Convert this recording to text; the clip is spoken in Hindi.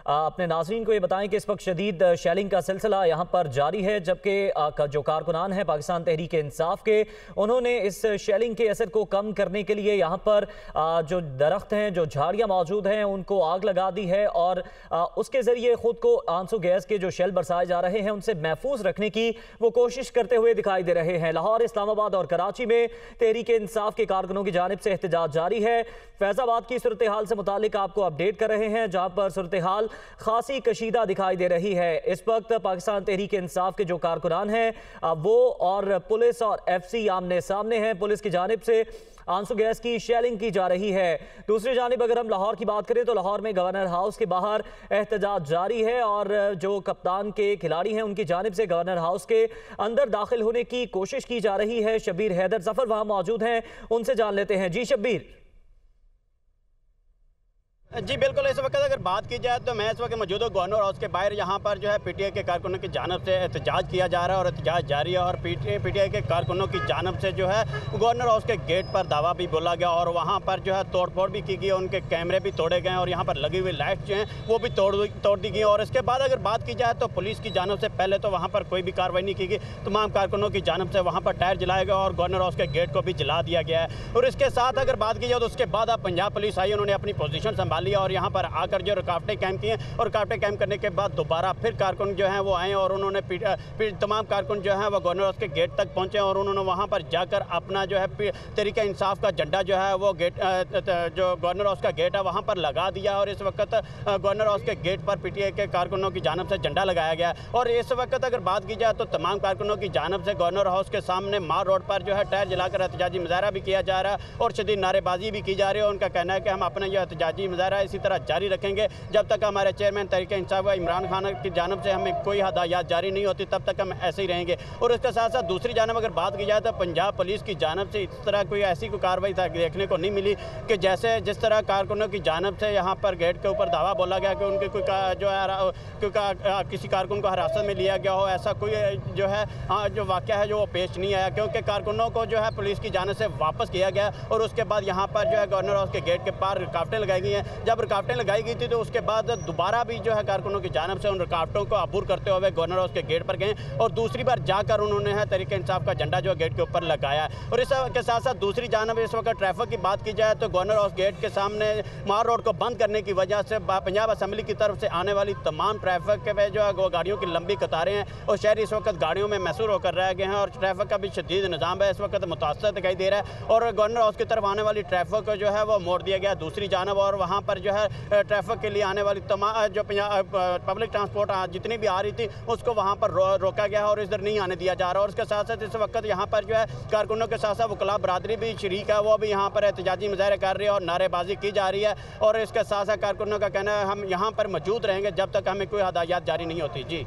अपने नाज़रीन को ये बताएं कि इस वक्त शदीद शेलिंग का सिलसिला यहाँ पर जारी है, जबकि जो कारकुनान हैं पाकिस्तान तहरीक इंसाफ के, उन्होंने इस शेलिंग के असर को कम करने के लिए यहाँ पर जो दरख्त हैं, जो झाड़ियाँ मौजूद हैं, उनको आग लगा दी है और उसके ज़रिए ख़ुद को आंसू गैस के जो शेल बरसाए जा रहे हैं उनसे महफूज रखने की वो कोशिश करते हुए दिखाई दे रहे हैं। लाहौर, इस्लामाबाद और कराची में तहरीक इंसाफ के कारकुनों की जानिब से एहतजाज जारी है। फैज़ाबाद की सूरत हाल से मुतालिक आपको अपडेट कर रहे हैं, जहाँ पर सूरत हाल खासी कशीदा दिखाई दे रही है। इस वक्त पाकिस्तान तहरीक इंसाफ के जो कारकुनान हैं वो और पुलिस और FC आमने सामने हैं। पुलिस की जानिब से आंसू गैस की शेलिंग की जा रही है। दूसरी जानिब अगर हम लाहौर की बात करें तो लाहौर में गवर्नर हाउस के बाहर एहतजाज जारी है और जो कप्तान के खिलाड़ी हैं उनकी जानिब से गवर्नर हाउस के अंदर दाखिल होने की कोशिश की जा रही है। शब्बीर हैदर जफर वहां मौजूद हैं, उनसे जान लेते हैं। जी शब्बीर। जी बिल्कुल, इस वक्त अगर बात की जाए तो मैं इस वक्त मौजूद हूँ गवर्नर हाउस के बाहर। यहाँ पर जो है PTI के कारकुनों की जानब से एहतजाज किया जा रहा है और एहतजाज जारी है। और PTI के कारकुनों की जानब से जो है गवर्नर हाउस के गेट पर दावा भी बोला गया और वहाँ पर जो है तोड़ फोड़ भी की गई, उनके कैमरे भी तोड़े गए और यहाँ पर लगी हुई लाइट्स जो हैं वो भी तोड़ दी गई। और इसके बाद अगर बात की जाए तो पुलिस की जानब से पहले तो वहाँ पर कोई भी कार्रवाई नहीं की गई। तमाम कारकुनों की जानब से वहाँ पर टायर जलाया गया और गवर्नर हाउस के गेट को भी जला दिया गया है। और इसके साथ अगर बात की जाए तो उसके बाद अब पंजाब पुलिस आई, उन्होंने अपनी पोजीशन संभाली और यहाँ पर आकर जो रुकावटें कैम्प की हैं और रुकावटें कैम्प करने के बाद दोबारा फिर कारकुन जो हैं वो आए और उन्होंने तमाम कारकुन जो हैं वो गवर्नर हाउस के गेट तक पहुंचे और उन्होंने वहां पर जाकर अपना जो है तहरीक इंसाफ का झंडा जो है वो गेट जो गवर्नर हाउस का गेट है वहां पर लगा दिया। और इस वक्त गवर्नर हाउस के गेट पर PTI के कारकुनों की जानब से झंडा लगाया गया। और इस वक्त अगर बात की जाए तो तमाम कारकुनों की जानब से गवर्नर हाउस के सामने मार रोड पर जो है टायर जलाकर एहतजाजी मुजाहरा भी किया जा रहा है और शदीद नारेबाजी भी की जा रही है। उनका कहना है कि हम अपना जो एहतजाजी मुजाहरा इसी तरह जारी रखेंगे जब तक हमारे चेयरमैन तहरीक इंसाफ इमरान खान की जानब से हमें कोई हदायत जारी नहीं होती, तब तक हम ऐसे ही रहेंगे। और इसके साथ साथ दूसरी जानब अगर बात की जाए तो पंजाब पुलिस की जानब से इस तरह कोई ऐसी कोई कार्रवाई देखने को नहीं मिली कि जैसे जिस तरह कारकुनों की जानब से यहाँ पर गेट के ऊपर दावा बोला गया कि उनके कोई जो है किसी कारकुन को हिरासत में लिया गया हो, ऐसा कोई जो है जो वाक़या है जो वो पेश नहीं आया, क्योंकि कारकुनों को जो है पुलिस की जानब से वापस किया गया। और उसके बाद यहाँ पर जो है गवर्नर हाउस के गेट के पार रुकावटें लगाई गई हैं। जब रुकावटें लगाई गई थी तो उसके बाद दोबारा भी जो है कारकुनों की जानब से उन रुकावटों को अबूर करते हुए गवर्नर हाउस के गेट पर गए और दूसरी बार जाकर उन्होंने है तहरीक इंसाफ का झंडा जो गेट के ऊपर लगाया है। और इसके साथ साथ दूसरी जानब इस वक्त ट्रैफिक की बात की जाए तो गवर्नर हाउस गेट के सामने मार रोड को बंद करने की वजह से पंजाब असम्बली की तरफ से आने वाली तमाम ट्रैफिक में जो है वो गाड़ियों की लंबी कतारें हैं और शहरी इस वक्त गाड़ियों में महसूर होकर रह गए हैं और ट्रैफिक का भी शदीद निज़ाम है, इस वक्त मुतासर दिखाई दे रहा है। और गवर्नर हाउस की तरफ आने वाली ट्रैफिक को जो है वो मोड़ दिया गया दूसरी जानब और वहाँ पर जो है ट्रैफिक के लिए आने वाली तमाम जो पब्लिक ट्रांसपोर्ट जितनी भी आ रही थी उसको वहाँ पर रोका गया है और इधर नहीं आने दिया जा रहा। और उसके साथ साथ इस वक्त यहाँ पर जो है कारकुनों के साथ साथ वकला बरादरी भी शरीक है, वो भी यहाँ पर एहतजाजी मुजाहरे कर रही है और नारेबाजी की जा रही है। और इसके साथ साथ कारकुनों का कहना है हम यहाँ पर मौजूद रहेंगे जब तक हमें कोई हदायत जारी नहीं होती। जी।